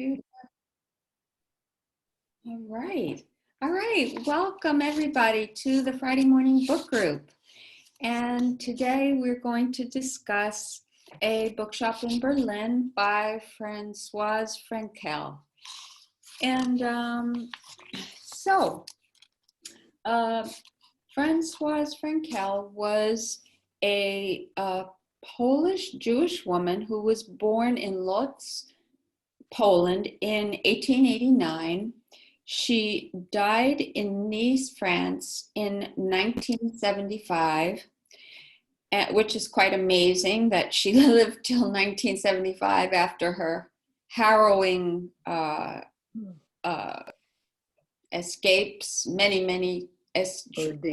Computer. All right. All right. Welcome everybody to the Friday morning book group. And today we're going to discuss A Bookshop in Berlin by Francoise Frenkel. And Francoise Frenkel was a Polish Jewish woman who was born in Lodz, Poland in 1889. She died in Nice, France in 1975, which is quite amazing that she lived till 1975 after her harrowing escapes, many escapes,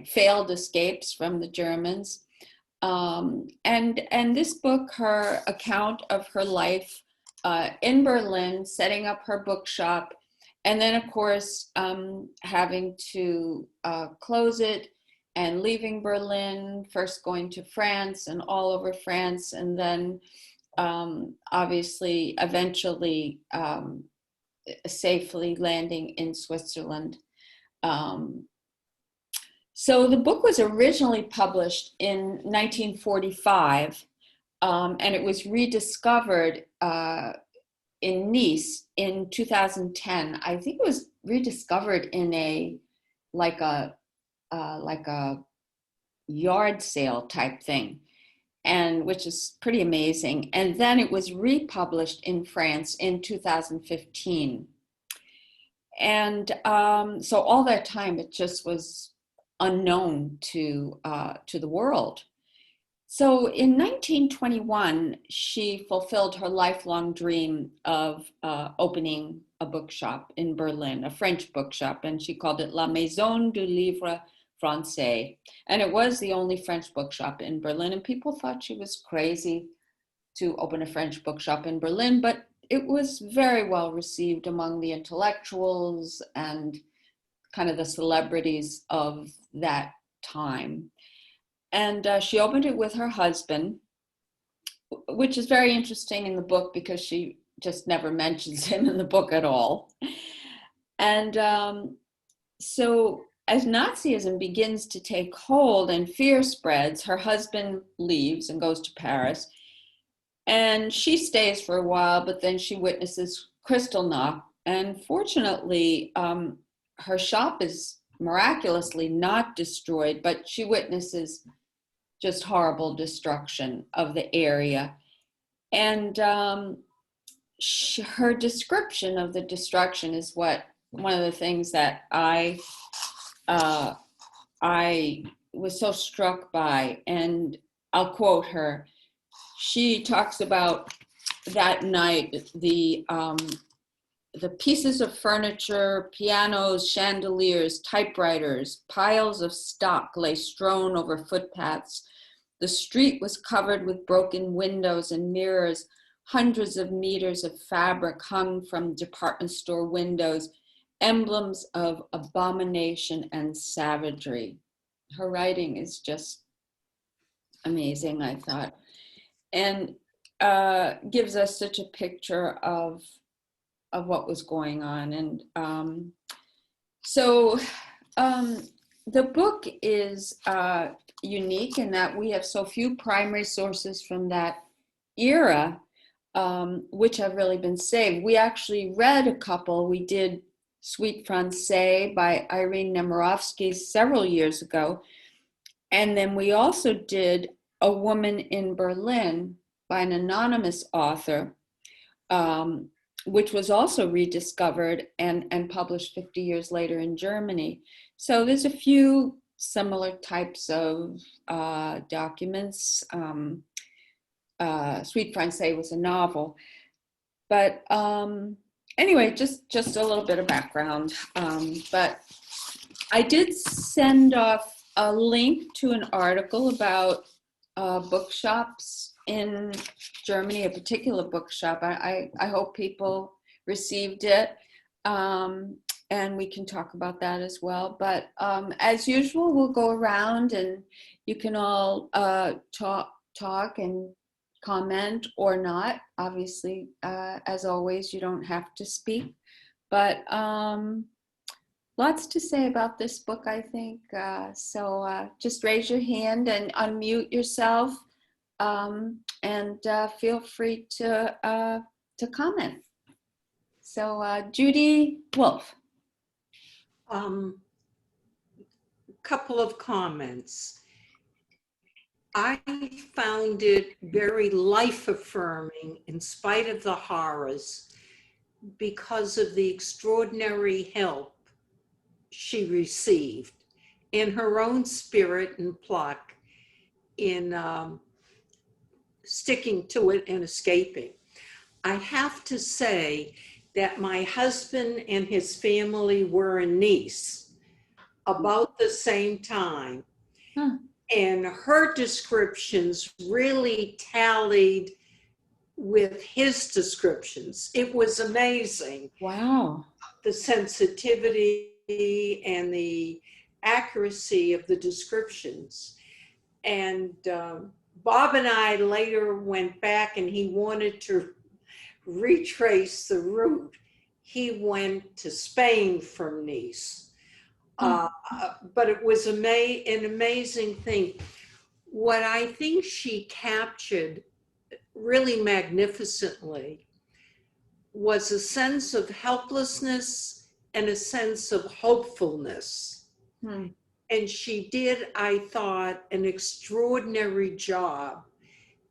failed escapes from the Germans. And this book, her account of her life in Berlin, setting up her bookshop, and then of course having to close it and leaving Berlin, first going to France and all over France, and then obviously eventually safely landing in Switzerland. So the book was originally published in 1945, and it was rediscovered in Nice in 2010. I think it was rediscovered in a yard sale type thing, and which is pretty amazing. And then it was republished in France in 2015. And so all that time it just was unknown to the world. So in 1921, she fulfilled her lifelong dream of opening a bookshop in Berlin, a French bookshop, and she called it La Maison du Livre Français. And it was the only French bookshop in Berlin, and people thought she was crazy to open a French bookshop in Berlin, but it was very well received among the intellectuals and kind of the celebrities of that time. And she opened it with her husband, which is very interesting in the book because she just never mentions him in the book at all. And so as Nazism begins to take hold and fear spreads, her husband leaves and goes to Paris. And she stays for a while, but then she witnesses Kristallnacht. And fortunately, her shop is miraculously not destroyed, but she witnesses just horrible destruction of the area. And her description of the destruction is one of the things that I was so struck by. And I'll quote her. She talks about that night, the pieces of furniture, pianos, chandeliers, typewriters, piles of stock lay strewn over footpaths. The street was covered with broken windows and mirrors. Hundreds of meters of fabric hung from department store windows, emblems of abomination and savagery. Her writing is just amazing, I thought, and gives us such a picture of what was going on. And so the book is unique in that we have so few primary sources from that era, which have really been saved. We actually read a couple. We did Sweet Francais by Irene Nemirovsky several years ago. And then we also did A Woman in Berlin by an anonymous author, which was also rediscovered and published 50 years later in Germany. So there's a few similar types of documents. Sweet Francais was a novel. But anyway, just a little bit of background. But I did send off a link to an article about bookshops in Germany, a particular bookshop. I hope people received it, and we can talk about that as well. But as usual, we'll go around and you can all talk and comment or not. Obviously, as always, you don't have to speak, but lots to say about this book, I think. So just raise your hand and unmute yourself, and feel free to comment. So Judy Wolf. Couple of comments. I found it very life-affirming in spite of the horrors because of the extraordinary help she received in her own spirit and pluck in sticking to it and escaping. I have to say that my husband and his family were in Nice about the same time. And her descriptions really tallied with his descriptions. It was amazing. Wow. The sensitivity and the accuracy of the descriptions. And Bob and I later went back, and he wanted to retrace the route. He went to Spain from Nice. But it was an amazing thing. What I think she captured really magnificently was a sense of helplessness and a sense of hopefulness. And she did, I thought, an extraordinary job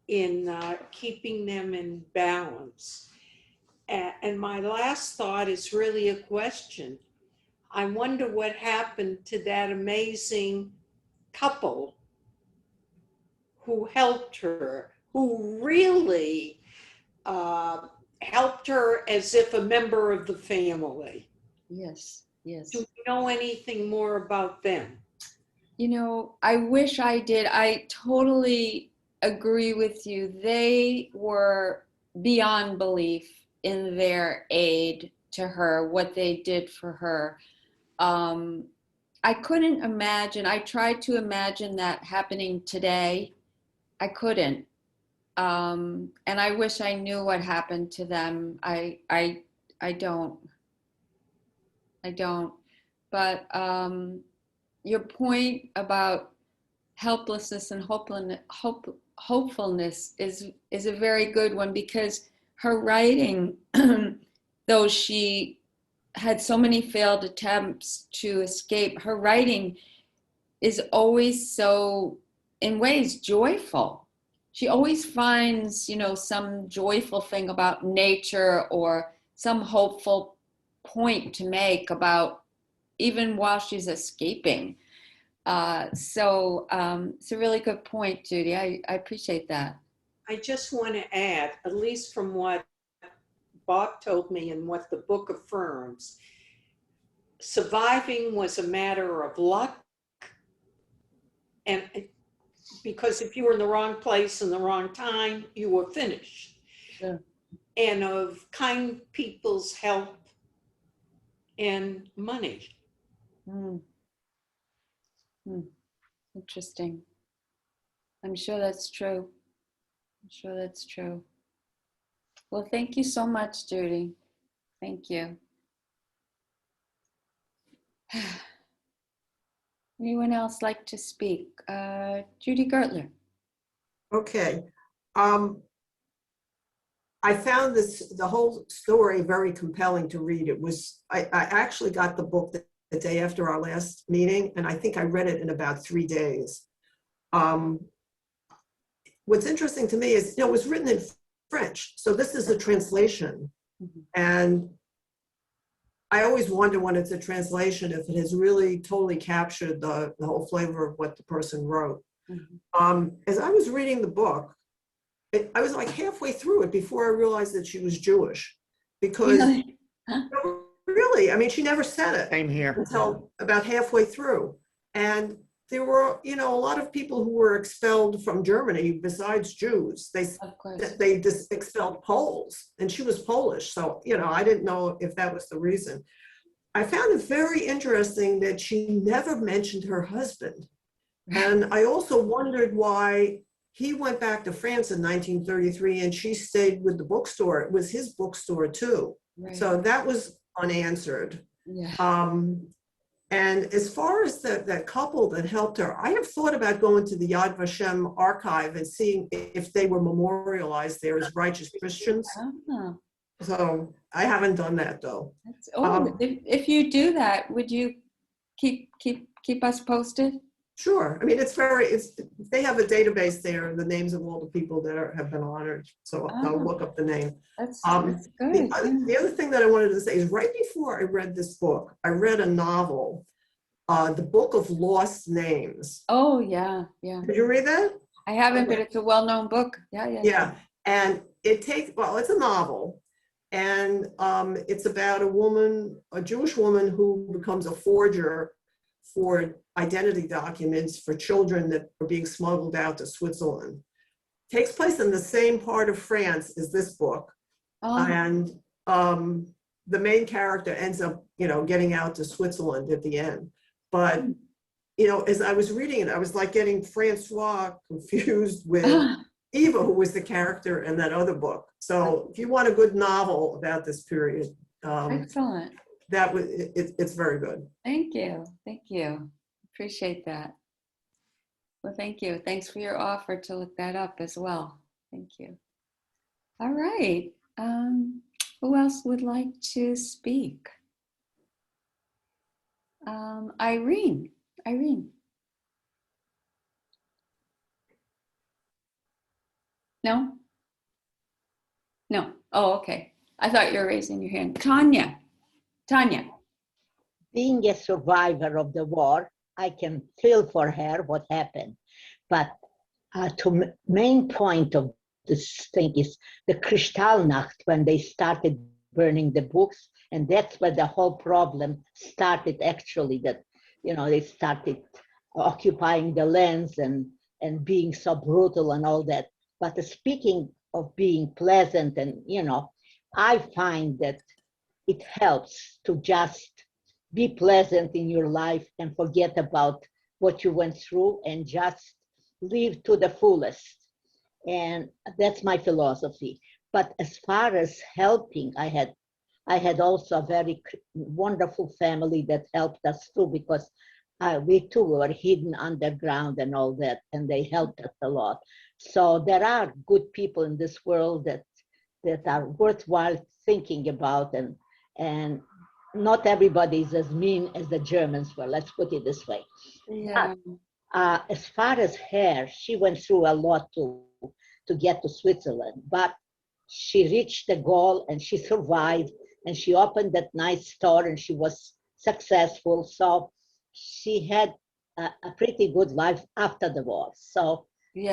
in keeping them in balance. And my last thought is really a question. I wonder what happened to that amazing couple who helped her, who really helped her as if a member of the family. Yes, yes. Do you know anything more about them? You know, I wish I did. I totally agree with you. They were beyond belief in their aid to her, what they did for her. I couldn't imagine. I tried to imagine that happening today. I couldn't. And I wish I knew what happened to them. I don't. I don't. But your point about helplessness and hopefulness is a very good one, because her writing, though she had so many failed attempts to escape, her writing is always so, in ways, joyful. She always finds, some joyful thing about nature or some hopeful point to make about, even while she's escaping. So it's a really good point, Judy. I appreciate that. I just want to add, at least from what Bob told me and what the book affirms, surviving was a matter of luck. And because if you were in the wrong place in the wrong time, you were finished. Sure. And of kind people's help and money. Interesting. I'm sure that's true. Well, thank you so much, Judy. Thank you. Anyone else like to speak? Judy Gertler. Okay. I found the whole story very compelling to read. I actually got the book the day after our last meeting, and I think I read it in about 3 days. What's interesting to me is, it was written in French, so this is a translation. And I always wonder when it's a translation if it has really totally captured the whole flavor of what the person wrote. As I was reading the book, I was like halfway through it before I realized that she was Jewish, because really, I mean, she never said it. Same here. Until about halfway through. And there were, a lot of people who were expelled from Germany besides Jews. They just expelled Poles, and she was Polish. So, I didn't know if that was the reason. I found it very interesting that she never mentioned her husband. And I also wondered why he went back to France in 1933, and she stayed with the bookstore. It was his bookstore too. Right. So that was unanswered. Yeah. And as far as that couple that helped her, I have thought about going to the Yad Vashem archive and seeing if they were memorialized there as righteous Christians. Oh, So I haven't done that though. if you do that, would you keep us posted? Sure. I mean, they have a database there and the names of all the people that have been honored. So I'll look up the name. That's The good. other thing that I wanted to say is right before I read this book, I read a novel, The Book of Lost Names. Oh, yeah, yeah. Did you read that? I haven't, but it's a well-known book. Yeah. And it's a novel. And it's about a Jewish woman who becomes a forger for identity documents for children that are being smuggled out to Switzerland. Takes place in the same part of France as this book. And the main character ends up, getting out to Switzerland at the end. But, as I was reading it, I was like getting Francoise confused with Eva, who was the character in that other book. So if you want a good novel about this period, Excellent. It's very good. Thank you. Appreciate that. Well, thank you. Thanks for your offer to look that up as well. Thank you. All right. Who else would like to speak? Irene. No? No. Oh, okay. I thought you were raising your hand. Tanya. Being a survivor of the war, I can feel for her what happened. But main point of this thing is the Kristallnacht, when they started burning the books, and that's where the whole problem started. Actually, that they started occupying the lands and being so brutal and all that. But speaking of being pleasant, and I find that it helps to just be pleasant in your life and forget about what you went through and just live to the fullest. And that's my philosophy. But as far as helping, I had also a very wonderful family that helped us too, because we too were hidden underground and all that, and they helped us a lot. So there are good people in this world that are worthwhile thinking about, and not everybody is as mean as the Germans were, let's put it this way. Yeah. But, as far as her, she went through a lot to get to Switzerland, but she reached the goal and she survived, and she opened that nice store and she was successful. So she had a pretty good life after the war. So we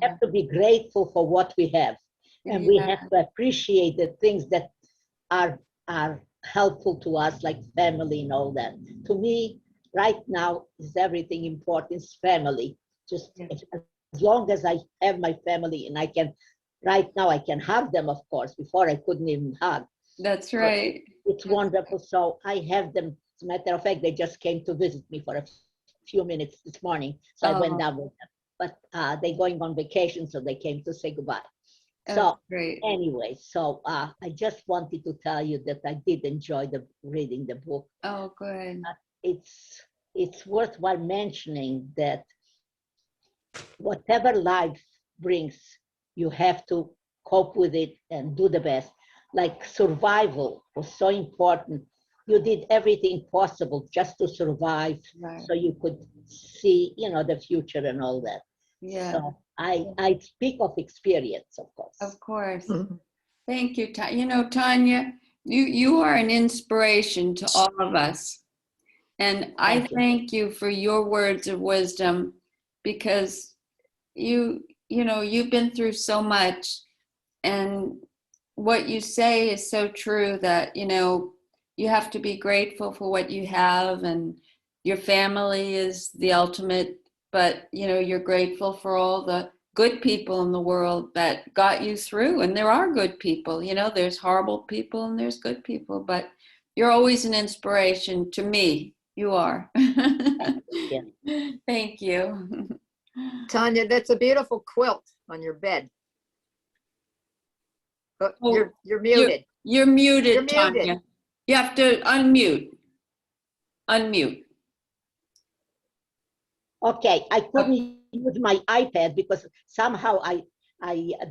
have to be grateful for what we have, and we have to appreciate the things that are helpful to us, like family and all that. To me, right now, is everything important is family. Just as long as I have my family, and right now I can hug them, of course. Before I couldn't even hug. That's right. But it's wonderful. So I have them. As a matter of fact, they just came to visit me for a few minutes this morning. So I went down with them. But they're going on vacation, so they came to say goodbye. So anyway, I just wanted to tell you that I did enjoy reading the book. Oh, good. It's worthwhile mentioning that whatever life brings, you have to cope with it and do the best. Like survival was so important. You did everything possible just to survive, so you could see, the future and all that. Yeah. So I speak of experience, of course. Of course. Mm-hmm. Thank you, Tanya. Tanya, you are an inspiration to all of us. And I thank you for your words of wisdom, because you've been through so much, and what you say is so true, that, you have to be grateful for what you have, and your family is the ultimate, but, you're grateful for all the good people in the world that got you through. And there are good people, there's horrible people and there's good people, but you're always an inspiration to me. You are. Yeah. Thank you. Tanya, that's a beautiful quilt on your bed. But Oh, you're muted. You're muted, You're muted. Tanya. You have to unmute. Unmute. Okay, I couldn't use my iPad because somehow I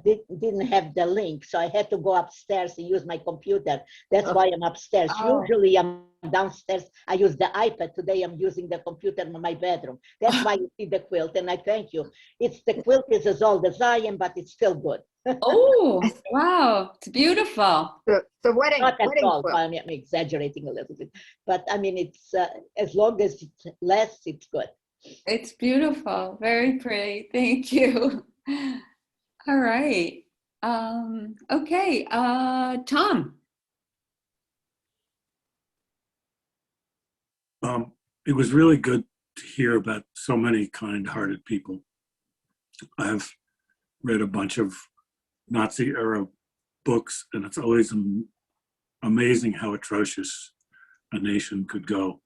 didn't have the link, so I had to go upstairs and use my computer. That's why I'm upstairs. Oh. Usually I'm downstairs. I use the iPad. Today I'm using the computer in my bedroom. That's why you see the quilt, and I thank you. The quilt is as old as I am, but it's still good. Oh, wow. It's beautiful. The wedding Not at all. quilt. I mean, I'm exaggerating a little bit, but I mean, it's as long as it's less, it's good. It's beautiful. Very pretty. Thank you. All right. Okay. Tom. It was really good to hear about so many kind-hearted people. I've read a bunch of Nazi-era books, and it's always amazing how atrocious a nation could go.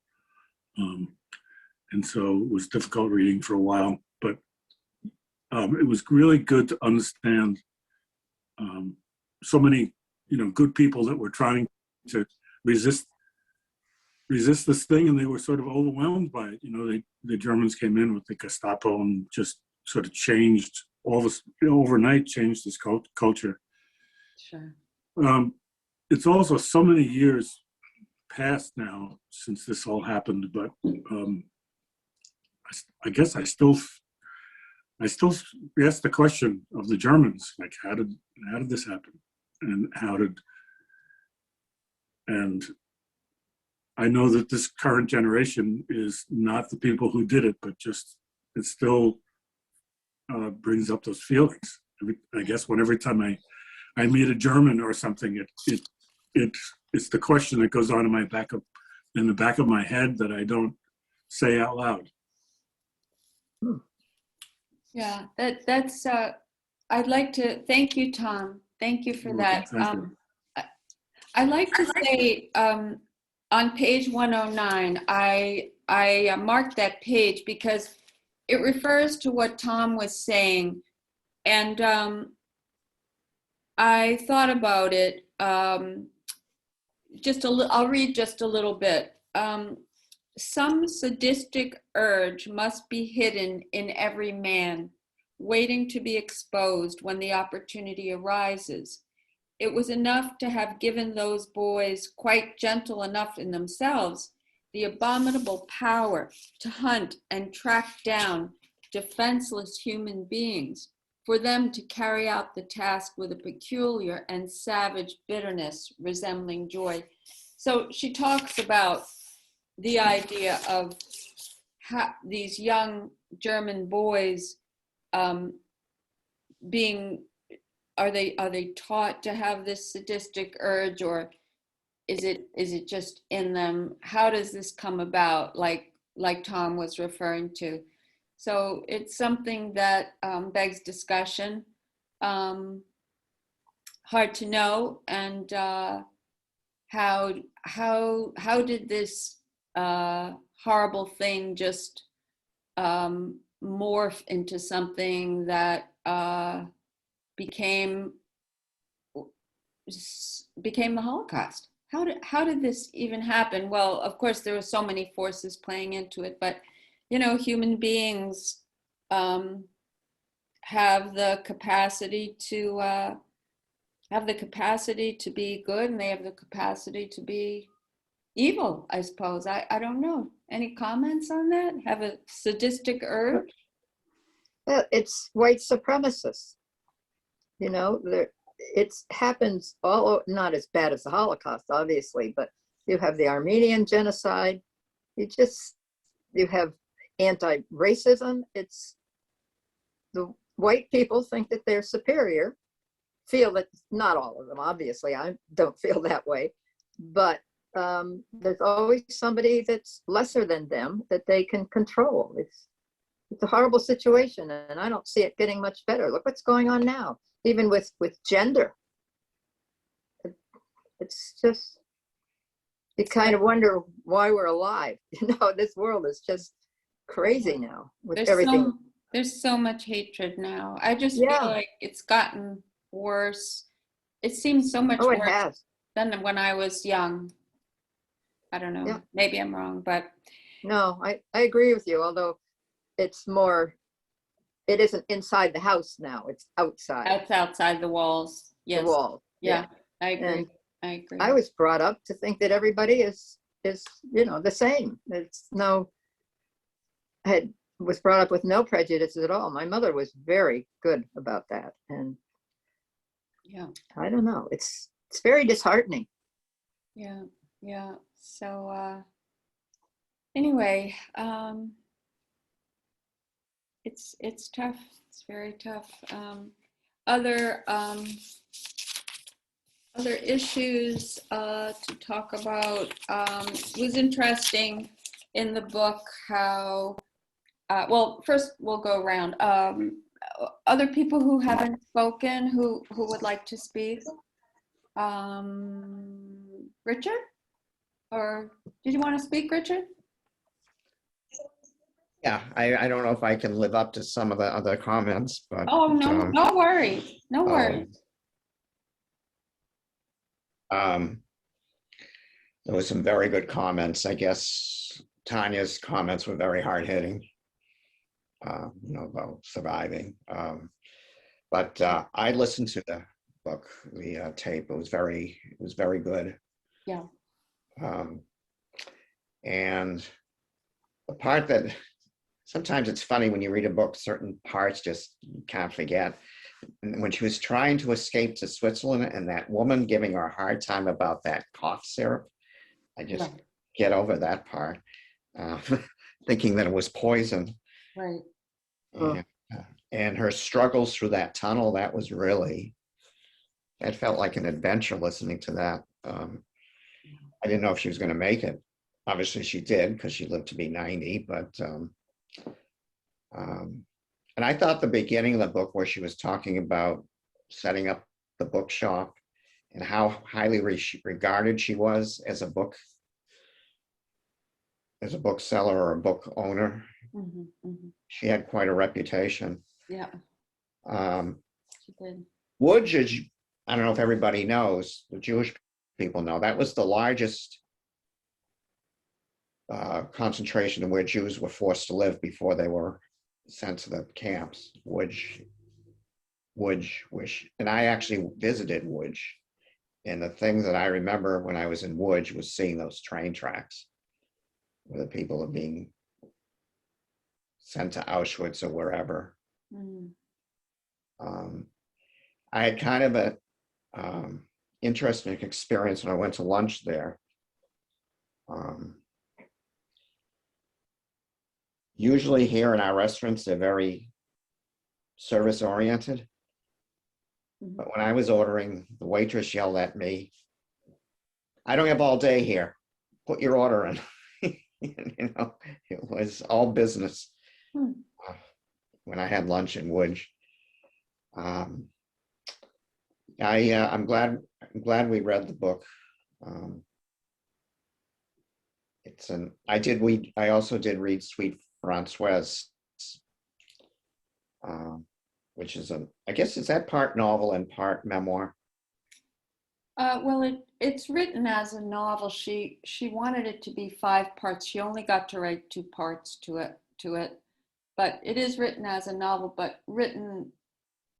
And so it was difficult reading for a while, but it was really good to understand so many, good people that were trying to resist this thing, and they were sort of overwhelmed by it. The Germans came in with the Gestapo and just sort of changed all this, overnight changed this culture. Sure. It's also so many years past now since this all happened, but I guess I still ask the question of the Germans, like how did this happen, and I know that this current generation is not the people who did it, but just it still brings up those feelings. I guess every time I meet a German or something, it's the question that goes on in the back of my head that I don't say out loud. Yeah, that's I'd like to thank you, Tom. Thank you for that. Thank you. I'd like to say on page 109, I marked that page because it refers to what Tom was saying, and I thought about it. I'll read just a little bit. Some sadistic urge must be hidden in every man, waiting to be exposed when the opportunity arises. It was enough to have given those boys, quite gentle enough in themselves, the abominable power to hunt and track down defenseless human beings, for them to carry out the task with a peculiar and savage bitterness resembling joy. So she talks about the idea of how these young German boys being, are they taught to have this sadistic urge, or is it just in them? How does this come about, like Tom was referring to? So it's something that begs discussion. Hard to know, and how did this horrible thing just morph into something that became the Holocaust? How did this even happen? Well, of course, there were so many forces playing into it, but human beings have the capacity to be good, and they have the capacity to be evil, I suppose. I don't know. Any comments on that? Have a sadistic urge? Well, it's white supremacists. It happens not as bad as the Holocaust, obviously, but you have the Armenian genocide. You have anti-racism. It's the white people think that they're superior, feel that, not all of them, obviously, I don't feel that way, but there's always somebody that's lesser than them that they can control. It's a horrible situation, and I don't see it getting much better. Look what's going on now, even with gender. It's just, you kind of wonder why we're alive. This world is just crazy now with everything. There's so much hatred now. I just Yeah. feel like it's gotten worse. It seems so much Oh, it worse has. than when I was young. I don't know. Yeah. Maybe I'm wrong, but No, I agree with you, although it's more, it isn't inside the house now, it's outside it's outside the walls. the Yes. wall. Yeah, I agree. And I agree. I was brought up to think that everybody is, the same. It's no, I was brought up with no prejudices at all. My mother was very good about that. And Yeah, I don't know, it's very disheartening. yeah, yeah. So anyway, it's tough. It's very tough. Other other issues to talk about. It was interesting in the book how, well, first we'll go around. Other people who haven't spoken, who would like to speak. Richard? Or did you want to speak, Richard? Yeah, I don't know if I can live up to some of the other comments, but Oh, no, no worries. No worries. there was some very good comments. I guess Tanya's comments were very hard hitting, about surviving. But I listened to the book, the tape. It was very good. Yeah. And the part that sometimes it's funny when you read a book, certain parts just you can't forget. And when she was trying to escape to Switzerland and that woman giving her a hard time about that cough syrup, I just Right. get over that part, thinking that it was poison. Right. And her struggles through that tunnel, that felt like an adventure listening to that. I didn't know if she was going to make it. Obviously she did because she lived to be 90, but and I thought the beginning of the book where she was talking about setting up the bookshop and how highly regarded she was as a bookseller or a book owner. Mm-hmm, mm-hmm. She had quite a reputation. Yeah. She did. Wood, I don't know if everybody knows, the Jewish people know, that was the largest concentration of where Jews were forced to live before they were sent to the camps. Łódź, and I actually visited Łódź. And the thing that I remember when I was in Łódź was seeing those train tracks where the people are being sent to Auschwitz or wherever. Mm. I had kind of a interesting experience when I went to lunch there. Usually here in our restaurants, they're very service oriented. Mhm. But when I was ordering, the waitress yelled at me, "I don't have all day here. Put your order in." It was all business. When I had lunch in Łódź. I'm glad we read the book. I also did read Sweet Francoise, which is I guess is that part novel and part memoir? Well, it's written as a novel. She wanted it to be 5 parts. She only got to write 2 parts to it, but it is written as a novel, but written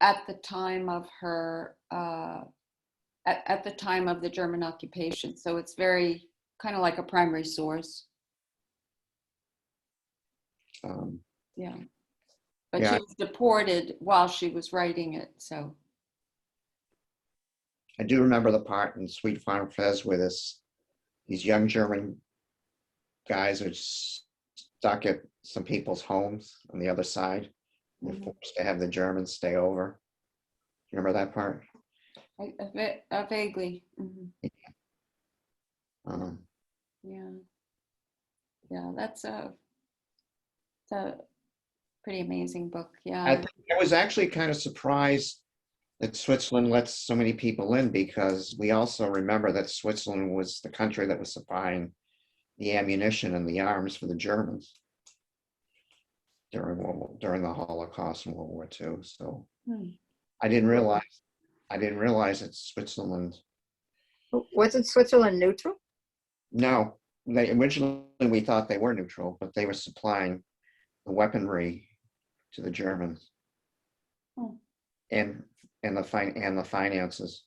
at the time of her at the time of the German occupation. So it's very kind of like a primary source. Yeah. But Yeah. she was deported while she was writing it. So I do remember the part in Sweet Francoise where these young German guys are stuck at some people's homes on the other side. They're forced to have the Germans stay over. Do you remember that part? Vaguely. Mm-hmm. Yeah. Yeah, that's it's a pretty amazing book. Yeah. I was actually kind of surprised that Switzerland lets so many people in, because we also remember that Switzerland was the country that was supplying the ammunition and the arms for the Germans. during the Holocaust and World War II. So Hmm. I didn't realize that Switzerland. Wasn't Switzerland neutral? No, they originally we thought they were neutral, but they were supplying the weaponry to the Germans Oh. and the finances.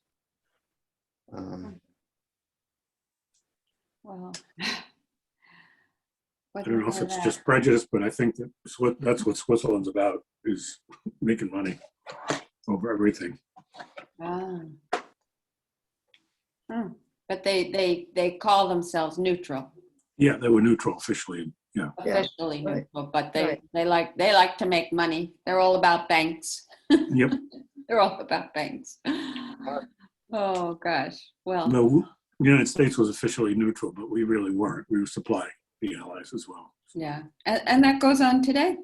Well, I don't know if it's just prejudice, but I think that's what Switzerland's about, is making money over everything. Ah. Hmm. But they call themselves neutral, Yeah, they were neutral officially. Yeah. officially right, neutral, but right. they like to make money. They're all about banks. Yep. They're all about banks. Oh gosh. Well, No, the United States was officially neutral, but we really weren't. We were supplying the Allies as well. yeah, and that goes on today.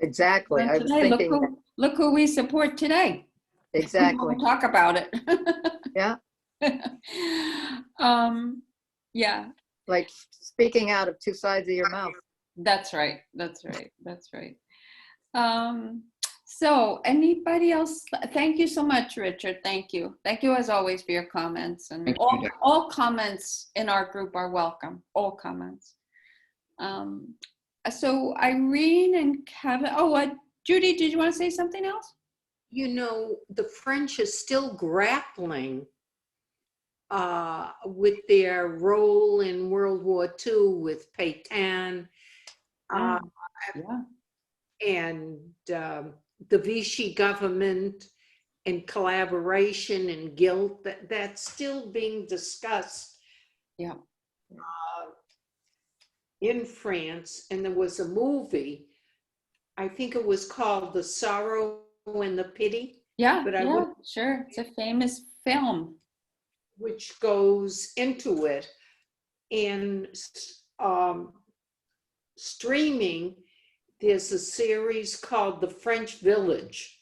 Exactly. I was Today, thinking look who we support today. exactly. We'll talk about it. Yeah. Yeah, Like speaking out of two sides of your mouth. that's right. So anybody else? Thank you so much, Richard. Thank you as always for your comments, and Thank you, all comments in our group are welcome. All comments. So Irene and Kevin. Oh, Judy, did you want to say something else? You know, the French is still grappling with their role in World War II with Pétain Yeah. and the Vichy government and collaboration and guilt. That's still being discussed. Yeah. In France, and there was a movie, I think it was called The Sorrow and the Pity. Yeah, But I yeah, would, sure. It's a famous film. which goes into it. And streaming, there's a series called The French Village,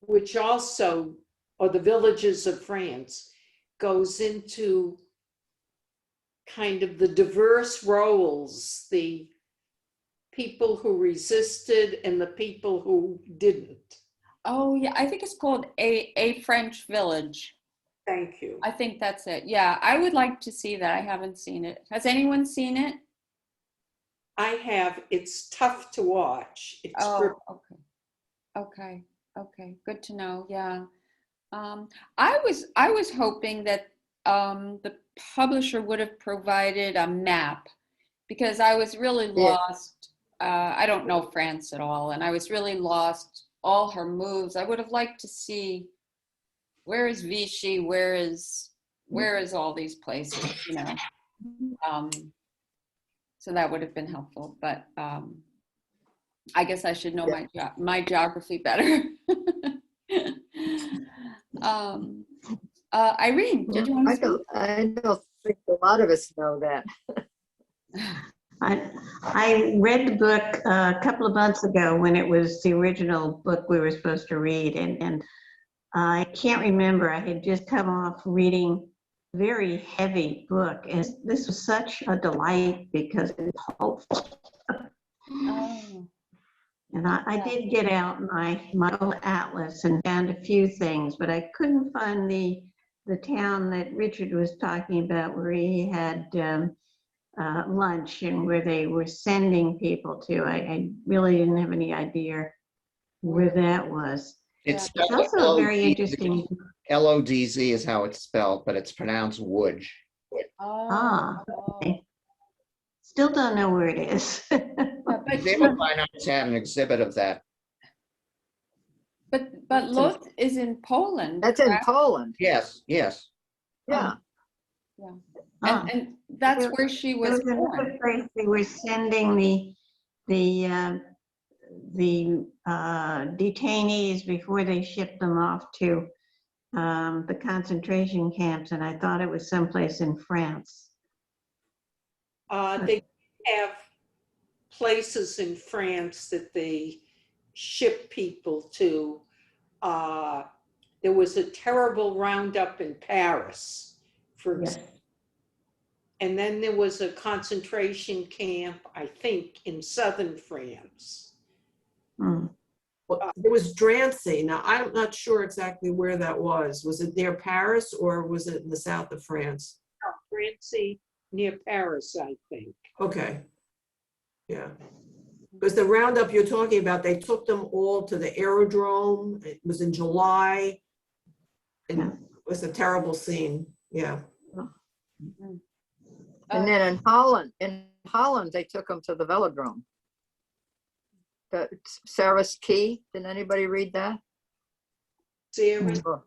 which also, or The Villages of France, goes into kind of the diverse roles, the people who resisted and the people who didn't. Oh yeah, I think it's called a French Village. Thank you. I think that's it. Yeah, I would like to see that. I haven't seen it. Has anyone seen it? I have. It's tough to watch. It's Oh, okay. Good to know. Yeah. I was hoping that the publisher would have provided a map, because I was really Yeah. lost. I don't know France at all, and I was really lost. All her moves. I would have liked to see, where is Vichy, where is all these places, you know. So that would have been helpful, but I guess I should know my geography better. Irene, did you want to speak? I don't think a lot of us know that. I read the book a couple of months ago when it was the original book we were supposed to read, and I can't remember. I had just come off reading a very heavy book, and this was such a delight because it's hopeful. Oh. And I did get out my old atlas and found a few things, but I couldn't find the town that Richard was talking about, where he had lunch and where they were sending people to. I really didn't have any idea where that was. It's It's also a very interesting. LODZ is how it's spelled, but it's pronounced Woods. Okay. Still don't know where it is. They will find out to have an exhibit of that. But Lodz is in Poland. That's in correct? Poland. Yes. Yeah. And that's where she There was was another born. place they were sending the detainees before they shipped them off to the concentration camps, and I thought it was someplace in France. They have places in France that they ship people to. There was a terrible roundup in Paris, for Yes. And then there was a concentration camp, I think, in southern France. Hmm. Well, there was Drancy. Now, I'm not sure exactly where that was. Was it near Paris or was it in the south of France? Drancy near Paris, I think. Okay. Yeah. Because the roundup you're talking about, they took them all to the aerodrome. It was in July. And Yeah. it was a terrible scene. Yeah. And then in Holland, they took them to the velodrome. Sarah's Key. Did anybody read that? Sarah, Oh,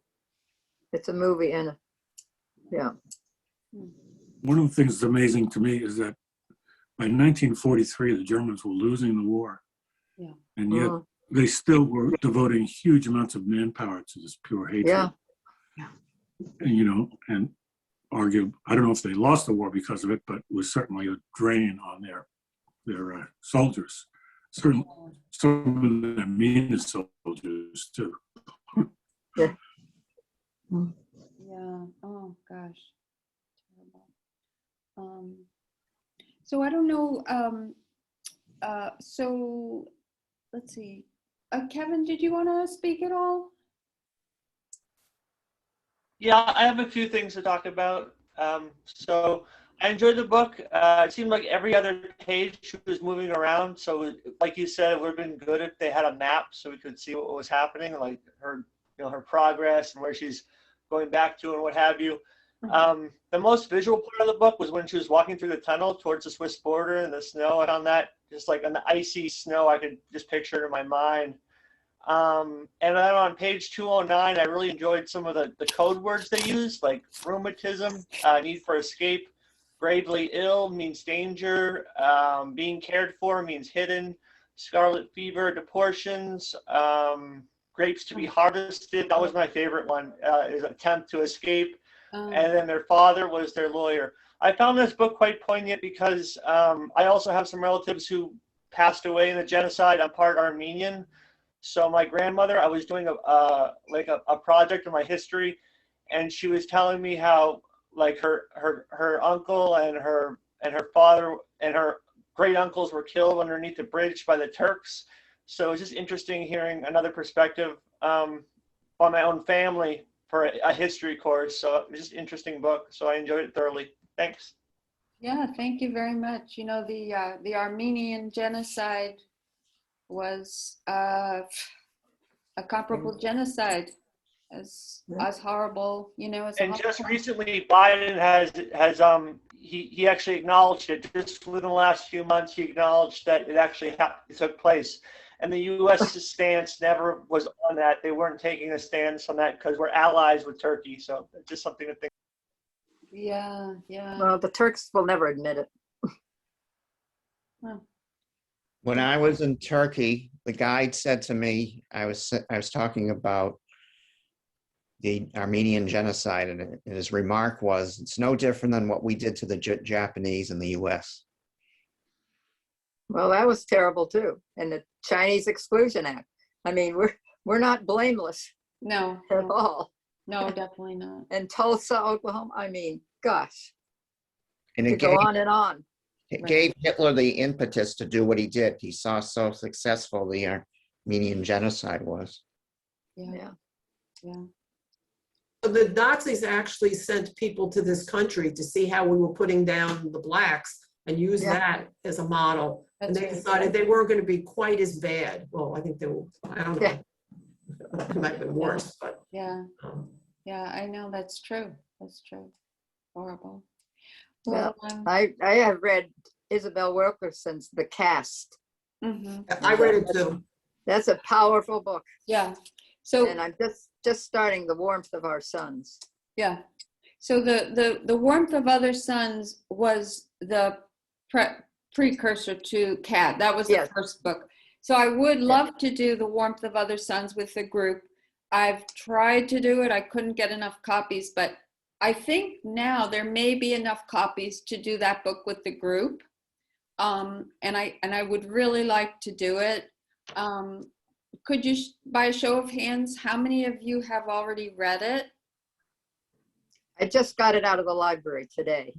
it's a movie, and yeah. One of the things that's amazing to me is that by 1943, the Germans were losing the war. Yeah. And yet they still were devoting huge amounts of manpower to this pure hatred. Yeah. And, you know, and argue, I don't know if they lost the war because of it, but it was certainly a drain on their soldiers. Certainly, some of the meanest soldiers too. Yeah. Oh gosh. Terrible. So I don't know. So let's see. Kevin, did you want to speak at all? Yeah, I have a few things to talk about. So I enjoyed the book. It seemed like every other page she was moving around. So like you said, it would have been good if they had a map so we could see what was happening, like her, you know, her progress and where she's going back to and what have you. The most visual part of the book was when she was walking through the tunnel towards the Swiss border in the snow. I found that just like on the icy snow, I could just picture it in my mind. And then on page 209, I really enjoyed some of the code words they used, like rheumatism, need for escape, gravely ill means danger, being cared for means hidden, scarlet fever, deportions, grapes to be harvested. That was my favorite one, is attempt to escape. And then their father was their lawyer. I found this book quite poignant because I also have some relatives who passed away in the genocide. I'm part Armenian. So my grandmother, I was doing a project on my history, and she was telling me how like her uncle and her father and her great uncles were killed underneath the bridge by the Turks. So it's just interesting hearing another perspective on my own family for a history course. So it was just an interesting book. So I enjoyed it thoroughly. Thanks. Yeah, thank you very much. You know, the Armenian genocide was a comparable genocide as horrible, you know, as And just recently, Biden has he actually acknowledged it. Just within the last few months, he acknowledged that it actually took place. And the U.S. stance never was on that. They weren't taking a stance on that because we're allies with Turkey. So it's just something to think. Yeah, yeah. Well, the Turks will never admit it. Well, When I was in Turkey, the guide said to me, I was talking about the Armenian genocide, and his remark was, it's no different than what we did to the Japanese in the US. Well, that was terrible too. And the Chinese Exclusion Act. I mean, we're not blameless no, at all. no, definitely not. And Tulsa, Oklahoma. I mean, gosh, And to it go on and on. gave Hitler the impetus to do what he did. He saw so successful the Armenian genocide was. Yeah, yeah. So the Nazis actually sent people to this country to see how we were putting down the blacks and use that as a model. And they decided they weren't going to be quite as bad. Well, I think they were, I don't know. It might have been worse, but. Yeah, yeah, I know that's true. That's true. Horrible. Well, I have read Isabel Wilkerson's The Cast. I read it too. That's a powerful book. Yeah. So And I'm just starting The Warmth of Our Sons. yeah. So the Warmth of Other Suns was the precursor to CAD. That was the first book. So I would love to do The Warmth of Other Suns with the group. I've tried to do it. I couldn't get enough copies, but I think now there may be enough copies to do that book with the group. And I would really like to do it. Could you, by a show of hands, how many of you have already read it? I just got it out of the library today.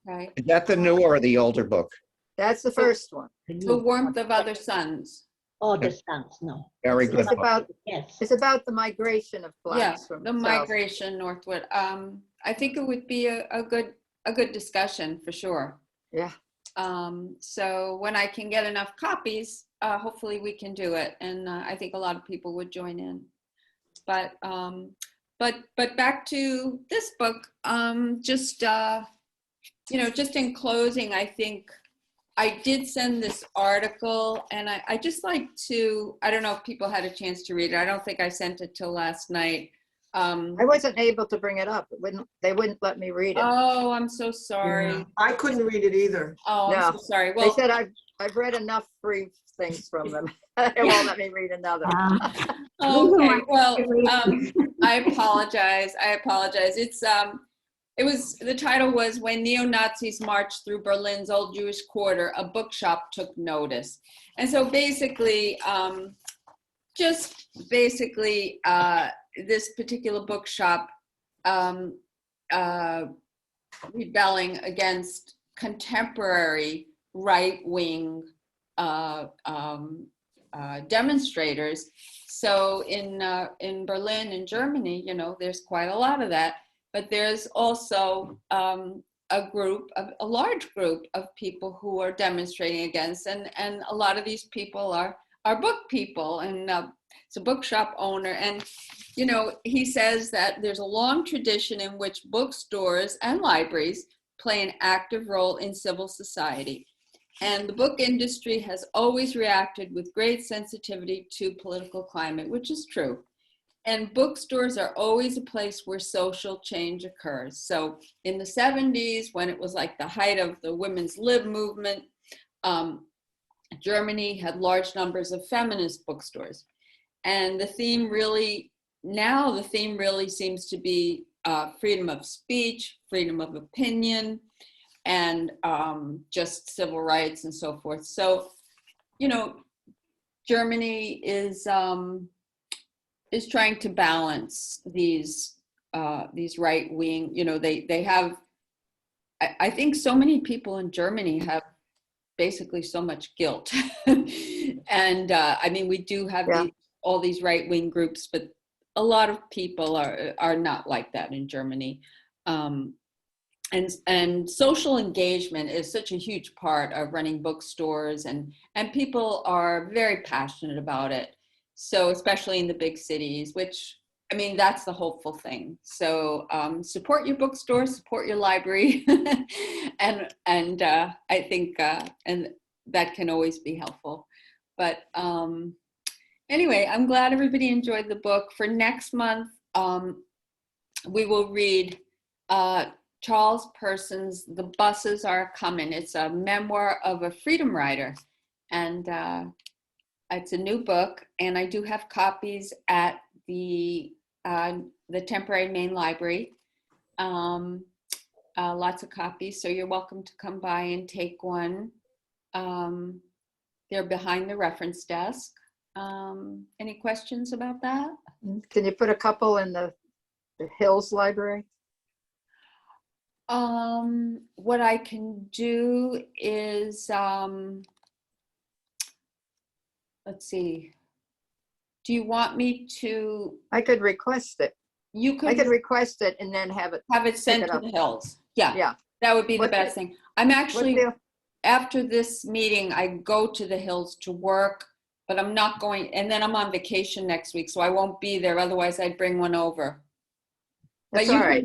Okay. Is that the newer or the older book? That's the first one. The Warmth of Other Suns. Oh, the Suns, no. Very good It's book. about Yes. it's about the migration of Yeah, blacks from the south. migration northward. I think it would be a good discussion for sure. Yeah. So when I can get enough copies, hopefully we can do it, and I think a lot of people would join in. But back to this book. Just just in closing, I think I did send this article, and I just like to. I don't know if people had a chance to read it. I don't think I sent it till last night. I wasn't able to bring it up. They wouldn't let me read it. Oh, I'm so sorry. Yeah. I couldn't read it either. Oh, I'm No. so sorry. They Well, said I've read enough free things from them. They won't let me read another. okay. Well, I apologize. The title was When Neo-Nazis Marched Through Berlin's Old Jewish Quarter, a Bookshop Took Notice. And so basically, this particular bookshop rebelling against contemporary right-wing demonstrators. So in Berlin, in Germany, there's quite a lot of that. But there's also a large group of people who are demonstrating against, and a lot of these people are book people, and it's a bookshop owner. And he says that there's a long tradition in which bookstores and libraries play an active role in civil society. And the book industry has always reacted with great sensitivity to political climate, which is true. And bookstores are always a place where social change occurs. So in the 70s, when it was like the height of the women's lib movement, Germany had large numbers of feminist bookstores. And the theme really seems to be freedom of speech, freedom of opinion, and just civil rights and so forth. So, Germany is trying to balance these right wing. They have. I think so many people in Germany have basically so much guilt, and we do have all these right wing groups, but a lot of people are not like that in Germany. And social engagement is such a huge part of running bookstores, and people are very passionate about it. So especially in the big cities, which, that's the hopeful thing. So support your bookstore, support your library, and I think and that can always be helpful. But anyway, I'm glad everybody enjoyed the book. For next month, we will read Charles Person's The Buses Are Coming. It's a memoir of a freedom rider, and it's a new book, and I do have copies at the temporary main library. Lots of copies, so you're welcome to come by and take one. They're behind the reference desk. Any questions about that? Can you put a couple in the Hills Library? What I can do is, let's see. Do you want me to? I could request it. I could request it and then have it sent to the Hills. Yeah. Yeah. That would be the best thing. I'm actually, the- after this meeting, I go to the Hills to work, but I'm not going, and then I'm on vacation next week, so I won't be there. Otherwise, I'd bring one over. That's But all right.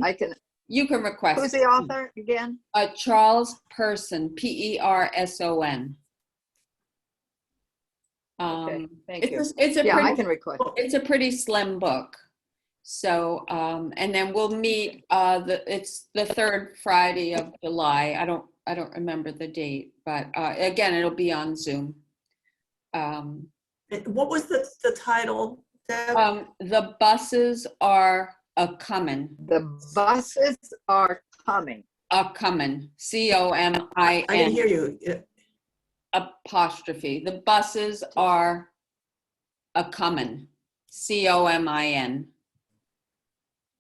You can request. Who's the author again? Charles Person, Person. Okay, thank you. It's a Yeah, pretty, I can request. it's a pretty slim book. So, and then we'll meet, it's the third Friday of July. I don't remember the date, but again, it'll be on Zoom. What was the title, Deb? The buses are a-comin'. The buses are coming. A-comin', C-O-M-I-N. I didn't hear you. Apostrophe. The buses are a-comin', C-O-M-I-N.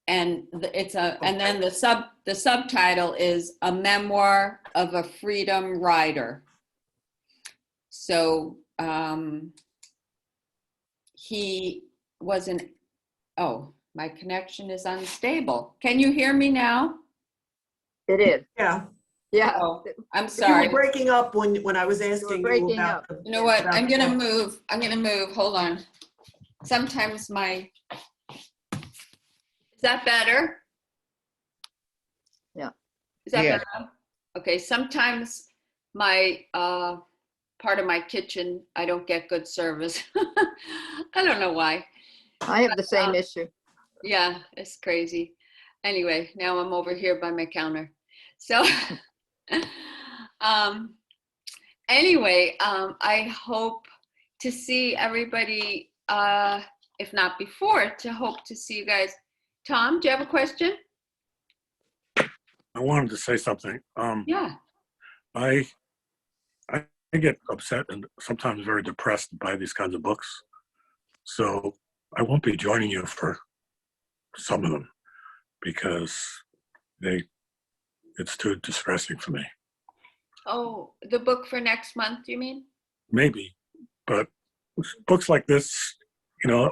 and and then the subtitle is A Memoir of a Freedom Rider. So he was oh, my connection is unstable. Can you hear me now? It is. Yeah. Yeah. Oh, I'm You sorry. were breaking up when I was asking you breaking about up. You know what? about I'm the gonna book. move. Hold on. Sometimes is that better? Yeah. Is that Yeah. better? Okay. Sometimes my part of my kitchen, I don't get good service. I don't know why. I have the same issue. Yeah, it's crazy. Anyway, now I'm over here by my counter. So anyway, I hope to see everybody, if not before, to hope to see you guys. Tom, do you have a question? I wanted to say something. Yeah. I get upset and sometimes very depressed by these kinds of books. So I won't be joining you for some of them because it's too distressing for me. Oh, the book for next month, you mean? Maybe, but books like this, you know,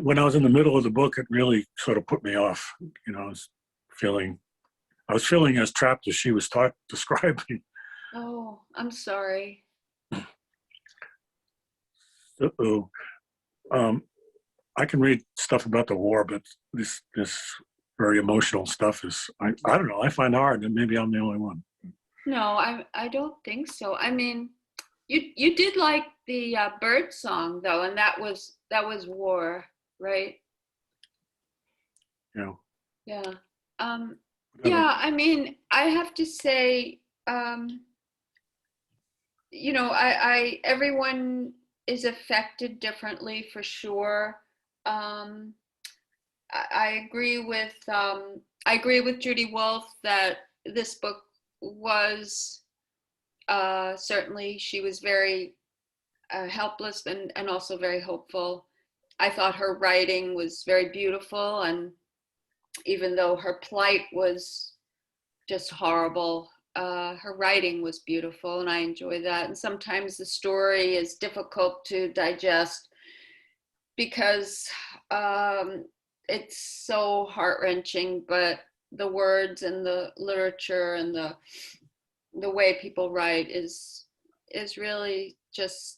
when I was in the middle of the book, it really sort of put me off. You know, I was feeling as trapped as she was describing. Oh, I'm sorry. So, I can read stuff about the war, but this very emotional stuff is, I don't know, I find hard, and maybe I'm the only one. No, I don't think so. I mean, you did like the bird song though, and that was war, right? You know. Yeah. Whatever. Yeah, I mean, I have to say, you know, everyone is affected differently for sure. I agree with Judy Wolf that this book was certainly, she was very helpless and also very hopeful. I thought her writing was very beautiful, and even though her plight was just horrible, her writing was beautiful, and I enjoy that. And sometimes the story is difficult to digest because it's so heart-wrenching, but the words and the literature and the way people write is really just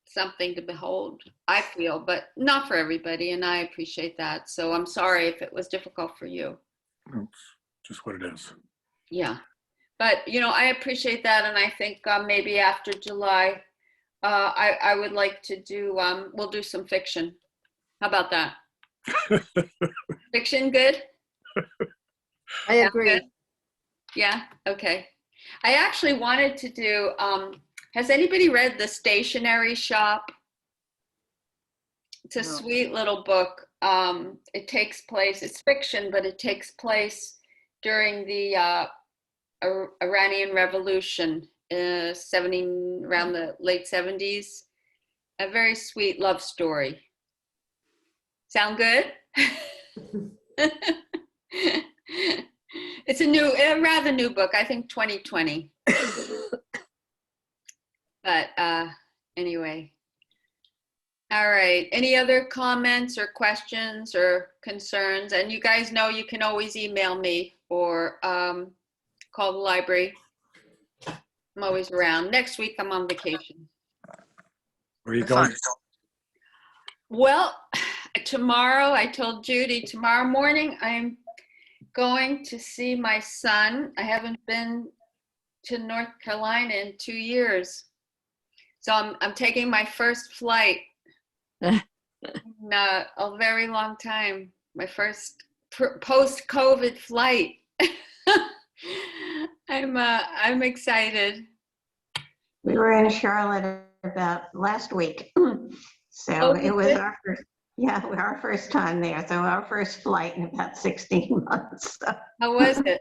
something to behold, I feel, but not for everybody, and I appreciate that. So I'm sorry if it was difficult for you. It's just what it is. Yeah, but you know, I appreciate that, and I think maybe after July, I would like to do. We'll do some fiction. How about that? Fiction, good. I agree. Good? Yeah. Okay. I actually wanted to do. Has anybody read The Stationery Shop? It's a sweet little book. It takes place. It's fiction, but it takes place during the Iranian Revolution, around the late 70s. A very sweet love story. Sound good? It's a rather new book. I think 2020. But anyway. All right. Any other comments or questions or concerns? And you guys know you can always email me or call the library. I'm always around. Next week, I'm on vacation. Where are you going? Well, tomorrow, I told Judy, tomorrow morning, I'm going to see my son. I haven't been to North Carolina in 2 years. So I'm taking my first flight in a very long time. My first post-COVID flight. I'm excited. We were in Charlotte about last week. So it was our first time there. So our first flight in about 16 months. So How was it?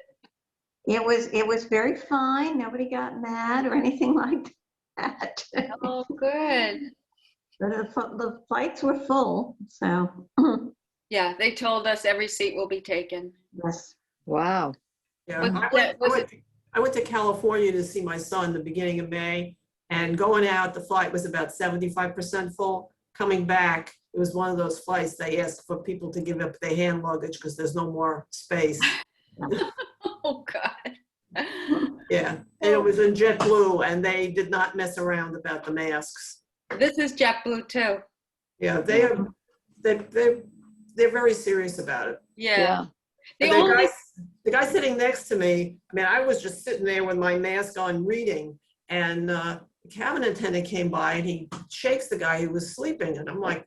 it was very fine. Nobody got mad or anything like that. Oh, good. But the flights were full, so Yeah, they told us every seat will be taken. yes. Wow. Yeah, Was I that- was it- went to California to see my son the beginning of May, and going out, the flight was about 75% full. Coming back, it was one of those flights they asked for people to give up their hand luggage because there's no more space. Oh, God. Yeah, and it was in JetBlue, and they did not mess around about the masks. This is JetBlue too. Yeah, they're very serious about it. Yeah. The And only, the guy sitting next to me, I mean, I was just sitting there with my mask on reading, and the cabin attendant came by and he shakes the guy who was sleeping, and I'm like,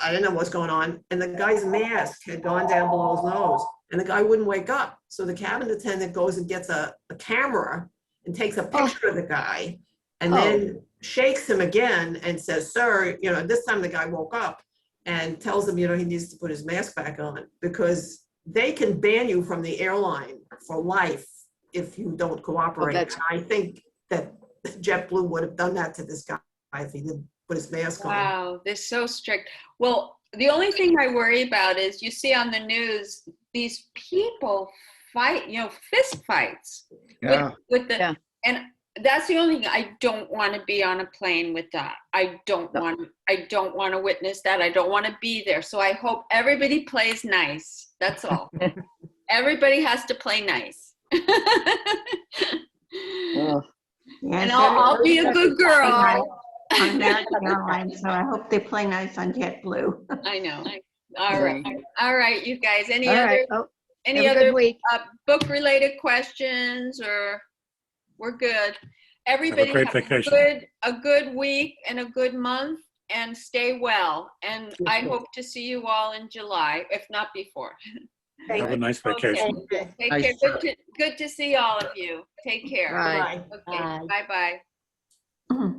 I didn't know what's going on. And the guy's mask had gone down below his nose, and the guy wouldn't wake up. So the cabin attendant goes and gets a camera and takes a picture of the guy, and then shakes him again and says, "Sir," this time the guy woke up and tells him, he needs to put his mask back on, because they can ban you from the airline for life if you don't cooperate. that's- I think that JetBlue would have done that to this guy if he didn't put his mask on. wow, they're so strict. Well, the only thing I worry about is you see on the news, these people fight, fist fights Yeah. with the, Yeah. and that's the only thing. I don't want to be on a plane with that. I don't No. want to witness that. I don't want to be there. So I hope everybody plays nice. That's all. Everybody has to play nice. Oh, Yes, And I'll be a good girl. On American Airlines, so I hope they play nice on JetBlue. I know. All right. All right, you guys. Any all other right. Oh, any have a good other week. book related questions, or we're good? Everybody great have vacation. a good week and a good month, and stay well. And I hope to see you all in July, if not before. Have a nice Okay. vacation. Take Nice care. Good to see all of you. Take care. Bye. Bye. Okay. Bye. Bye-bye.